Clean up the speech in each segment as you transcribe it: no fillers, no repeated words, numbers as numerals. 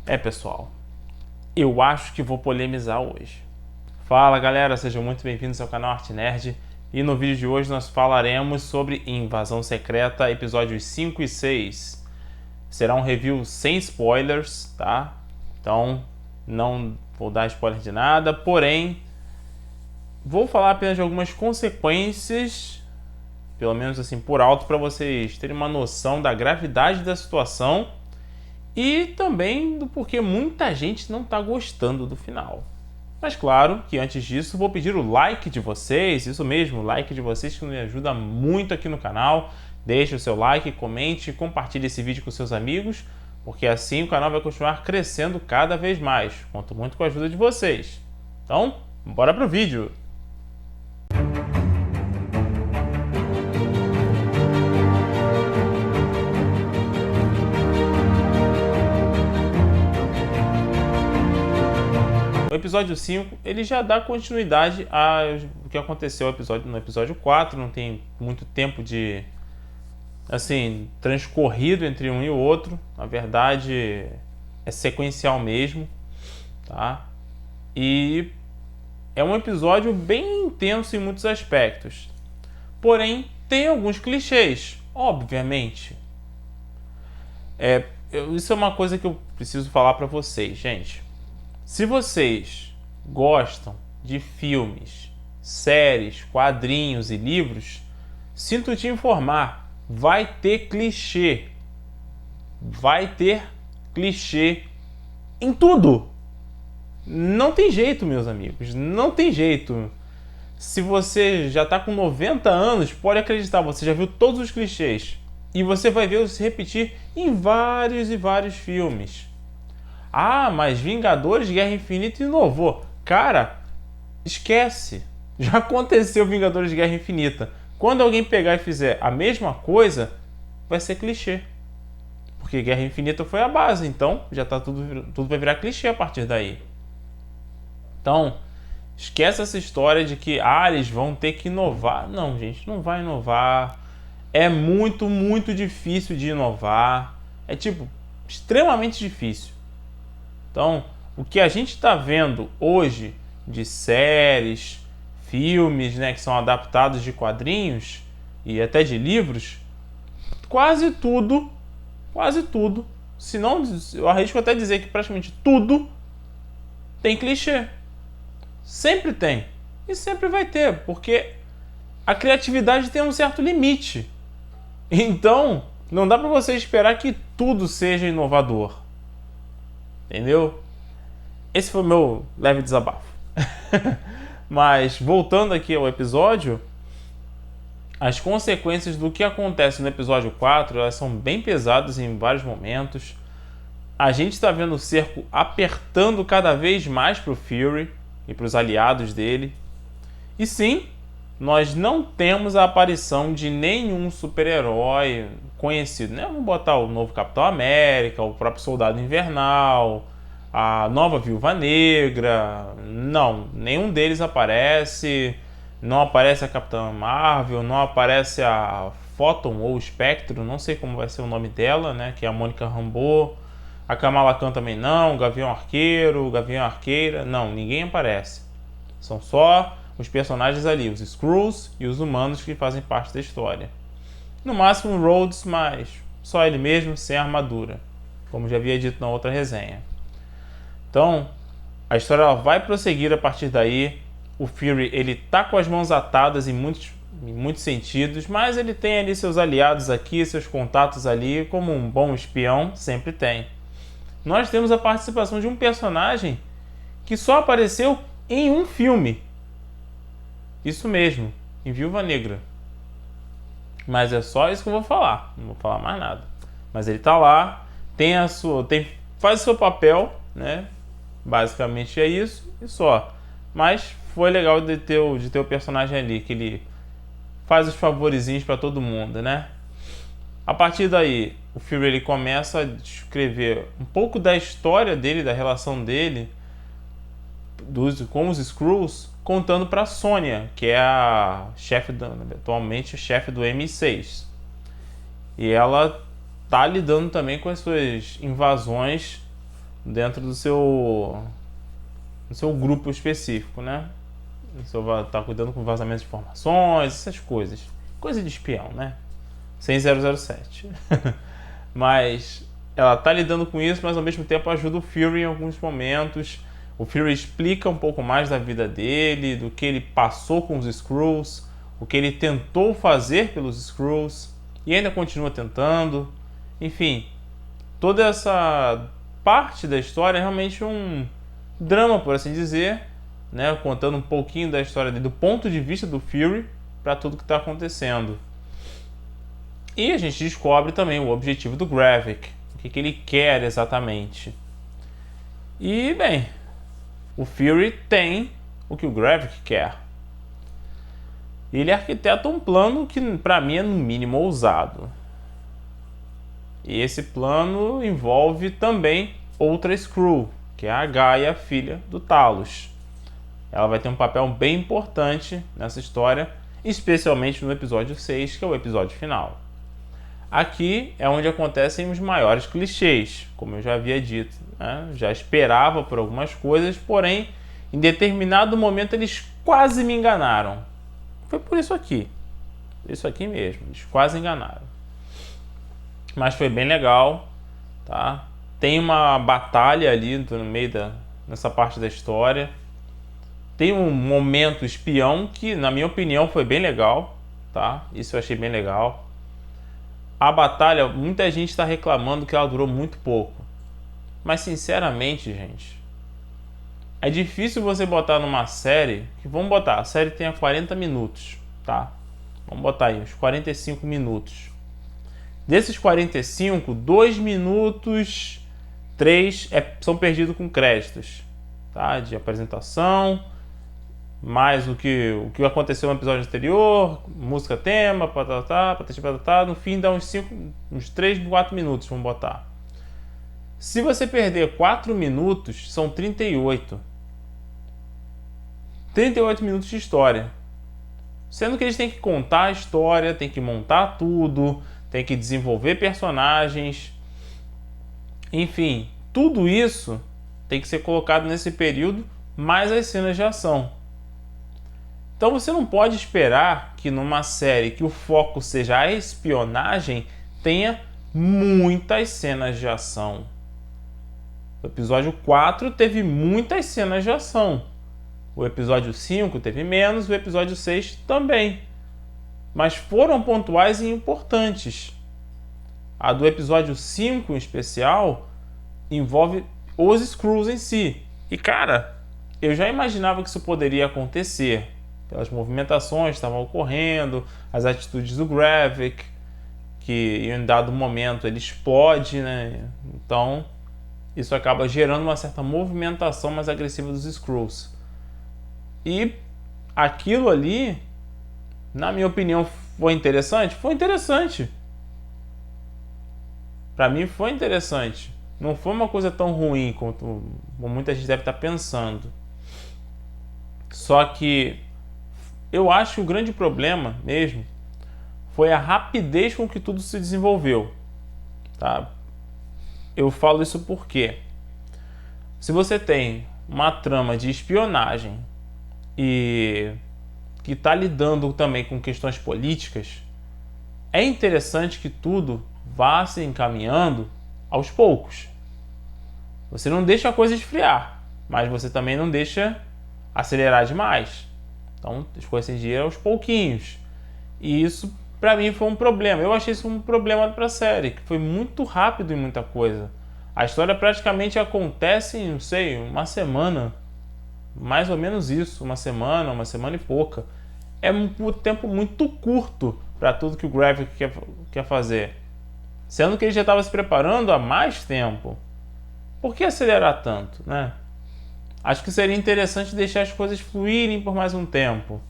Pessoal, eu acho que vou polemizar hoje. Fala galera, sejam muito bem-vindos ao canal Arte Nerd. E no vídeo de hoje nós falaremos sobre Invasão Secreta, episódios 5 e 6. Será um review sem spoilers, tá? Então não vou dar spoiler de nada, porém vou falar apenas de algumas consequências, pelo menos assim por alto, para vocês terem uma noção da gravidade da situação e também do porquê muita gente não está gostando do final. Mas claro que antes disso vou pedir o like de vocês, isso mesmo, o like de vocês que me ajuda muito aqui no canal. Deixe o seu like, comente e compartilhe esse vídeo com seus amigos, porque assim o canal vai continuar crescendo cada vez mais. Conto muito com a ajuda de vocês. Então, bora pro vídeo! O episódio 5, ele já dá continuidade ao que aconteceu no episódio 4, não tem muito tempo de transcorrido entre um e o outro. Na verdade, é sequencial mesmo, tá? E é um episódio bem intenso em muitos aspectos. Porém, tem alguns clichês, obviamente. Isso é uma coisa que eu preciso falar para vocês, gente. Se vocês gostam de filmes, séries, quadrinhos e livros, sinto te informar, vai ter clichê. Vai ter clichê em tudo. Não tem jeito, meus amigos, não tem jeito. Se você já está com 90 anos, pode acreditar, você já viu todos os clichês. E você vai ver se repetir em vários e vários filmes. Ah, mas Vingadores Guerra Infinita inovou. Cara, esquece. Já aconteceu Vingadores Guerra Infinita. Quando alguém pegar e fizer a mesma coisa, vai ser clichê. Porque Guerra Infinita foi a base, então já tá tudo vai virar clichê a partir daí. Então, esquece essa história de que eles vão ter que inovar. Não, gente, não vai inovar. É muito, muito difícil de inovar. É extremamente difícil. Então, o que a gente está vendo hoje de séries, filmes, né, que são adaptados de quadrinhos e até de livros, quase tudo, se não, eu arrisco até dizer que praticamente tudo tem clichê. Sempre tem. E sempre vai ter, porque a criatividade tem um certo limite. Então, não dá para você esperar que tudo seja inovador. Entendeu? Esse foi o meu leve desabafo. Mas, voltando aqui ao episódio, as consequências do que acontece no episódio 4, elas são bem pesadas em vários momentos. A gente está vendo o cerco apertando cada vez mais para o Fury e para os aliados dele. E sim, nós não temos a aparição de nenhum super-herói conhecido, né? Vamos botar o novo Capitão América, o próprio Soldado Invernal, a nova Viúva Negra. Não, nenhum deles aparece. Não aparece a Capitã Marvel, não aparece a Photon ou Spectro, não sei como vai ser o nome dela, né? Que é a Mônica Rambeau. A Kamala Khan também não, o Gavião Arqueiro, o Gavião Arqueira, não, ninguém aparece. São só os personagens ali, os Skrulls e os humanos que fazem parte da história. No máximo Rhodes, mas só ele mesmo, sem armadura, como já havia dito na outra resenha. Então, a história ela vai prosseguir a partir daí. O Fury ele tá com as mãos atadas em muitos sentidos, mas ele tem ali seus aliados aqui, seus contatos ali, como um bom espião sempre tem. Nós temos a participação de um personagem que só apareceu em um filme. Isso mesmo, em Viúva Negra. Mas é só isso que eu vou falar, não vou falar mais nada. Mas ele tá lá, faz o seu papel, né? Basicamente é isso e só. Mas foi legal de ter o personagem ali, que ele faz os favorizinhos para todo mundo, né? A partir daí, o Fury ele começa a descrever um pouco da história dele, da relação dele com os Skrulls, contando para Sonya, que é atualmente chefe do MI6. E ela tá lidando também com as suas invasões dentro do seu grupo específico, né? Você vai estar cuidando com vazamento de informações, essas coisas. Coisa de espião, né? Sem 007. Mas ela tá lidando com isso, mas ao mesmo tempo ajuda o Fury em alguns momentos. O Fury explica um pouco mais da vida dele, do que ele passou com os Skrulls, o que ele tentou fazer pelos Skrulls e ainda continua tentando. Enfim, toda essa parte da história é realmente um drama, por assim dizer, né? Contando um pouquinho da história dele, do ponto de vista do Fury para tudo que está acontecendo. E a gente descobre também o objetivo do Gravik, o que ele quer exatamente. E, bem, o Fury tem o que o Gravik quer. Ele arquiteta um plano que, para mim, é no mínimo ousado. E esse plano envolve também outra Skrull, que é a Gaia, filha do Talos. Ela vai ter um papel bem importante nessa história, especialmente no episódio 6, que é o episódio final. Aqui é onde acontecem os maiores clichês, como eu já havia dito, né? Já esperava por algumas coisas, porém, em determinado momento eles quase me enganaram. Foi por isso aqui mesmo, eles quase enganaram. Mas foi bem legal, tá? Tem uma batalha ali no meio nessa parte da história. Tem um momento espião que, na minha opinião, foi bem legal, tá? Isso eu achei bem legal. A batalha, muita gente está reclamando que ela durou muito pouco. Mas, sinceramente, gente, é difícil você botar numa série, que vamos botar, a série tenha 40 minutos, tá? Vamos botar aí, uns 45 minutos. Desses 45, 2 minutos, 3 são perdidos com créditos, tá? De apresentação, mais o que aconteceu no episódio anterior, música tema, patatá, patati patatá, no fim dá uns 3, 4 minutos, vamos botar. Se você perder 4 minutos, são 38. 38 minutos de história. Sendo que eles têm que contar a história, têm que montar tudo, têm que desenvolver personagens. Enfim, tudo isso tem que ser colocado nesse período, mais as cenas de ação. Então você não pode esperar que numa série que o foco seja a espionagem tenha muitas cenas de ação. O episódio 4 teve muitas cenas de ação. O episódio 5 teve menos, o episódio 6 também. Mas foram pontuais e importantes. A do episódio 5 em especial envolve os Skrulls em si. E cara, eu já imaginava que isso poderia acontecer. Pelas movimentações que estavam ocorrendo, as atitudes do Gravik, que em um dado momento ele explode, né? Então isso acaba gerando uma certa movimentação mais agressiva dos Skrulls. E aquilo ali, na minha opinião, foi interessante? Foi interessante. Pra mim foi interessante. Não foi uma coisa tão ruim como muita gente deve estar pensando. Só que eu acho que o grande problema mesmo foi a rapidez com que tudo se desenvolveu. Tá? Eu falo isso porque se você tem uma trama de espionagem e que está lidando também com questões políticas, é interessante que tudo vá se encaminhando aos poucos. Você não deixa a coisa esfriar, mas você também não deixa acelerar demais. Então as coisas têm de ir aos pouquinhos. E isso para mim foi um problema. Eu achei isso um problema para a série, que foi muito rápido em muita coisa. A história praticamente acontece em, não sei, uma semana. Mais ou menos isso, uma semana e pouca. É um tempo muito curto para tudo que o Gravik quer fazer. Sendo que ele já estava se preparando há mais tempo. Por que acelerar tanto, né? Acho que seria interessante deixar as coisas fluírem por mais um tempo.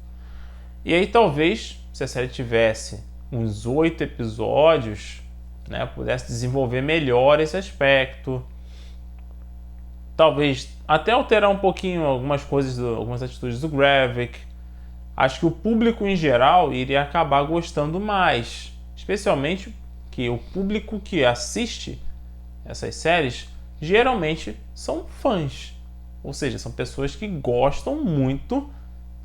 E aí talvez, se a série tivesse uns 8 episódios, né, pudesse desenvolver melhor esse aspecto. Talvez até alterar um pouquinho algumas coisas, algumas atitudes do Gravik. Acho que o público em geral iria acabar gostando mais. Especialmente que o público que assiste essas séries geralmente são fãs. Ou seja, são pessoas que gostam muito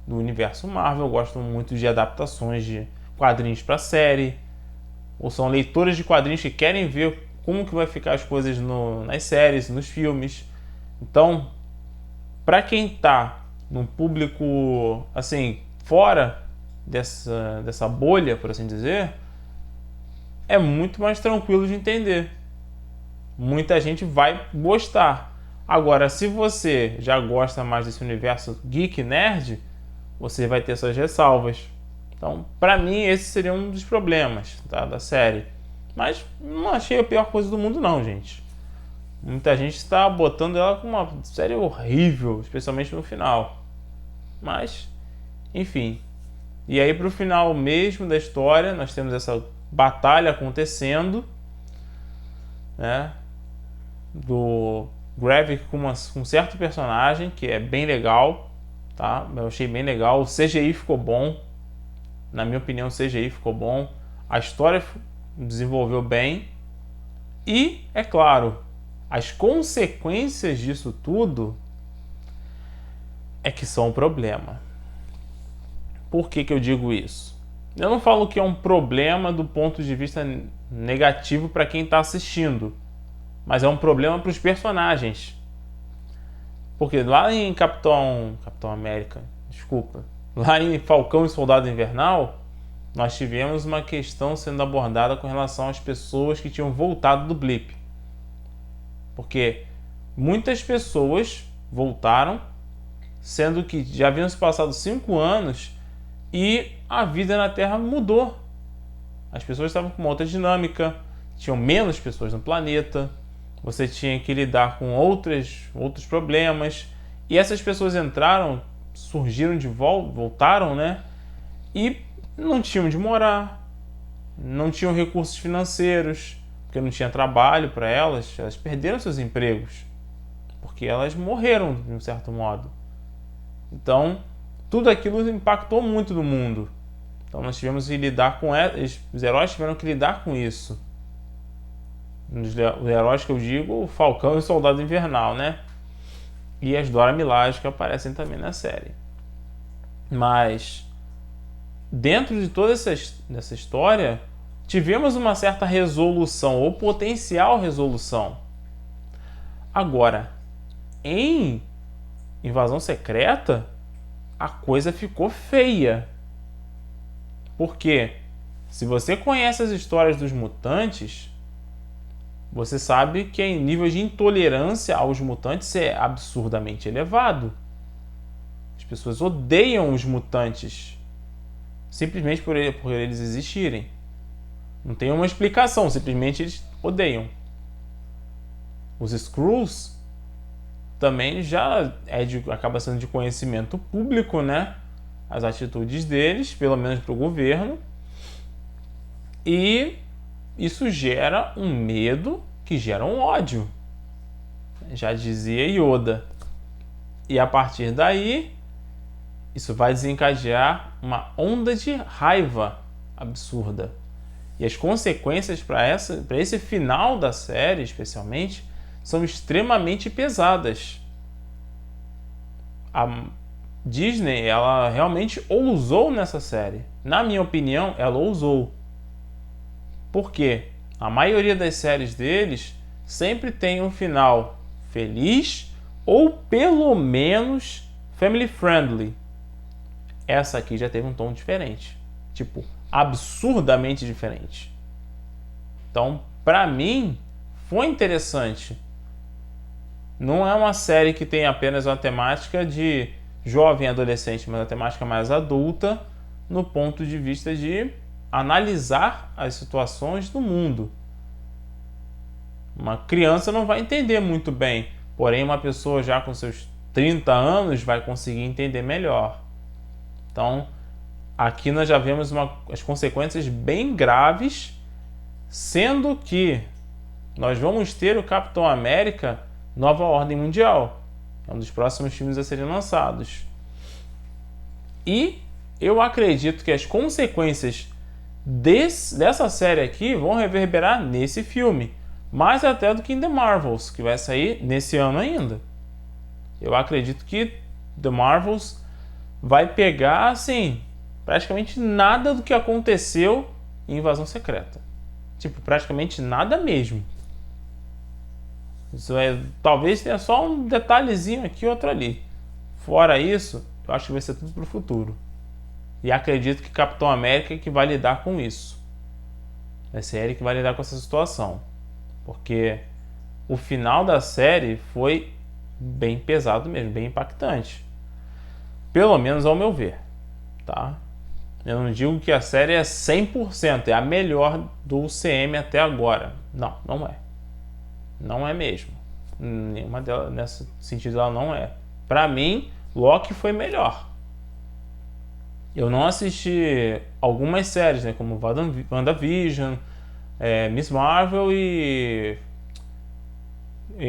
do universo Marvel, gostam muito de adaptações de quadrinhos para série, ou são leitores de quadrinhos que querem ver como que vai ficar as coisas nas séries, nos filmes. Então, para quem está num público assim fora dessa bolha, por assim dizer, é muito mais tranquilo de entender. Muita gente vai gostar. Agora, se você já gosta mais desse universo geek nerd, você vai ter suas ressalvas. Então, para mim, esse seria um dos problemas, tá, da série. Mas não achei a pior coisa do mundo, não, gente. Muita gente está botando ela como uma série horrível, especialmente no final. Mas, enfim. E aí, pro final mesmo da história, nós temos essa batalha acontecendo, né? Do Gravik com um certo personagem que é bem legal, tá? Eu achei bem legal. O CGI ficou bom. Na minha opinião, o CGI ficou bom. A história desenvolveu bem. E, é claro, as consequências disso tudo é que são um problema. Por que eu digo isso? Eu não falo que é um problema do ponto de vista negativo para quem está assistindo, mas é um problema para os personagens. Porque lá em Capitão América, desculpa, lá em Falcão e Soldado Invernal, nós tivemos uma questão sendo abordada com relação às pessoas que tinham voltado do blip. Porque muitas pessoas voltaram, sendo que já haviam se passado 5 anos e a vida na Terra mudou. As pessoas estavam com uma outra dinâmica, tinham menos pessoas no planeta, você tinha que lidar com outros problemas, e essas pessoas entraram, surgiram de volta, voltaram, né? E não tinham de morar, não tinham recursos financeiros, porque não tinha trabalho para elas perderam seus empregos, porque elas morreram de um certo modo. Então, tudo aquilo impactou muito no mundo. Então nós tivemos que lidar com os heróis tiveram que lidar com isso. Os heróis que eu digo, o Falcão e o Soldado Invernal, né? E as Dora Milaje que aparecem também na série. Mas dentro de toda essa história, tivemos uma certa resolução ou potencial resolução. Agora, em Invasão Secreta, a coisa ficou feia. Porque se você conhece as histórias dos mutantes, você sabe que o nível de intolerância aos mutantes é absurdamente elevado. As pessoas odeiam os mutantes simplesmente por eles existirem. Não tem uma explicação, simplesmente eles odeiam. Os Skrulls também já acaba sendo de conhecimento público, né? As atitudes deles, pelo menos para o governo. E isso gera um medo que gera um ódio. Já dizia Yoda. E a partir daí, isso vai desencadear uma onda de raiva absurda. E as consequências para esse final da série, especialmente, são extremamente pesadas. A Disney, ela realmente ousou nessa série. Na minha opinião, ela ousou. Por quê? A maioria das séries deles sempre tem um final feliz ou pelo menos family friendly. Essa aqui já teve um tom diferente. Tipo, absurdamente diferente. Então, pra mim, foi interessante. Não é uma série que tem apenas uma temática de jovem adolescente, mas uma temática mais adulta, no ponto de vista de analisar as situações do mundo. Uma criança não vai entender muito bem, porém uma pessoa já com seus 30 anos vai conseguir entender melhor. Então, aqui nós já vemos as consequências bem graves, sendo que nós vamos ter o Capitão América Nova Ordem Mundial. É um dos próximos filmes a serem lançados. E eu acredito que as consequências dessa série aqui vão reverberar nesse filme. mais até do que em The Marvels, que vai sair nesse ano ainda. Eu acredito que The Marvels vai pegar, assim, praticamente nada do que aconteceu em Invasão Secreta. Tipo, praticamente nada mesmo. Isso é, talvez tenha só um detalhezinho aqui, outro ali. Fora isso, eu acho que vai ser tudo pro futuro. E acredito que Capitão América é que vai lidar com isso. Vai ser ele que vai lidar com essa situação. Porque o final da série foi bem pesado mesmo, bem impactante. Pelo menos ao meu ver, tá? Eu não digo que a série é 100%, é a melhor do UCM até agora. Não, não é. Não é mesmo. Nenhuma delas, nesse sentido, ela não é. Pra mim, Loki foi melhor. Eu não assisti algumas séries, né, como WandaVision, Miss Marvel e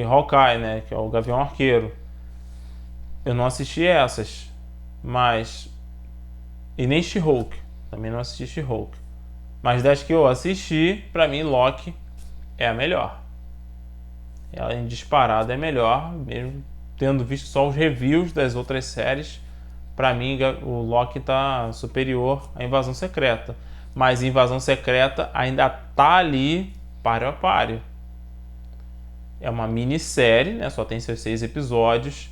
Hawkeye, né, que é o Gavião Arqueiro. Eu não assisti essas, mas... E nem She-Hulk. Também não assisti She-Hulk. Mas das que eu assisti, pra mim Loki é a melhor. Ela em disparada é melhor, mesmo tendo visto só os reviews das outras séries. Pra mim o Loki tá superior à Invasão Secreta. Mas Invasão Secreta ainda tá ali páreo a páreo. É uma minissérie, né? Só tem seus 6 episódios.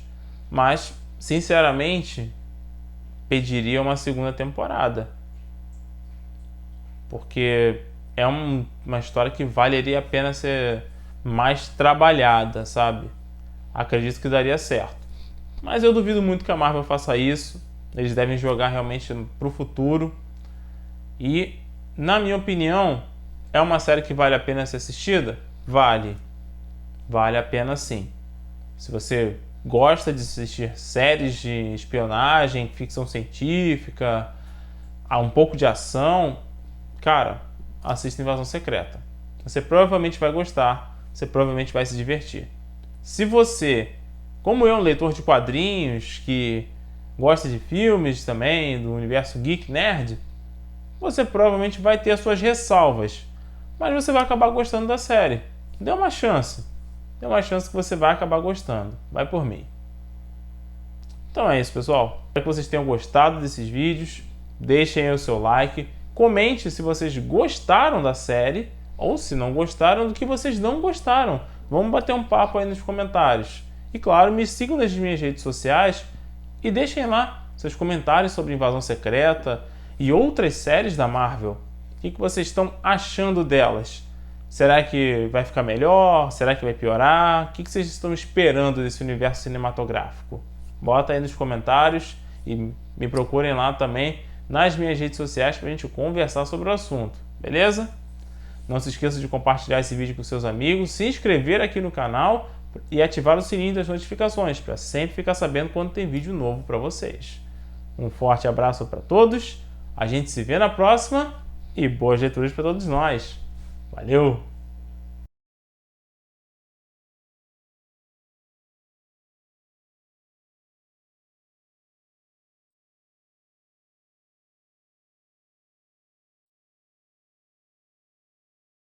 Mas, sinceramente, pediria uma segunda temporada. Porque é uma história que valeria a pena ser mais trabalhada, sabe? Acredito que daria certo. Mas eu duvido muito que a Marvel faça isso. Eles devem jogar realmente pro futuro. E, na minha opinião, é uma série que vale a pena ser assistida? Vale. Vale a pena sim. Se você gosta de assistir séries de espionagem, ficção científica, há um pouco de ação, cara, assista Invasão Secreta. Você provavelmente vai gostar, você provavelmente vai se divertir. Se você, como eu, um leitor de quadrinhos, que gosta de filmes também, do universo geek nerd, você provavelmente vai ter as suas ressalvas, mas você vai acabar gostando da série. Dê uma chance. Dê uma chance que você vai acabar gostando. Vai por mim. Então é isso, pessoal. Espero que vocês tenham gostado desses vídeos. Deixem aí o seu like. Comente se vocês gostaram da série ou se não gostaram, do que vocês não gostaram. Vamos bater um papo aí nos comentários. E claro, me sigam nas minhas redes sociais e deixem lá seus comentários sobre Invasão Secreta e outras séries da Marvel. O que vocês estão achando delas? Será que vai ficar melhor? Será que vai piorar? O que vocês estão esperando desse universo cinematográfico? Bota aí nos comentários e me procurem lá também nas minhas redes sociais para a gente conversar sobre o assunto, beleza? Não se esqueça de compartilhar esse vídeo com seus amigos, se inscrever aqui no canal e ativar o sininho das notificações para sempre ficar sabendo quando tem vídeo novo para vocês. Um forte abraço para todos, a gente se vê na próxima e boas leituras para todos nós. Valeu!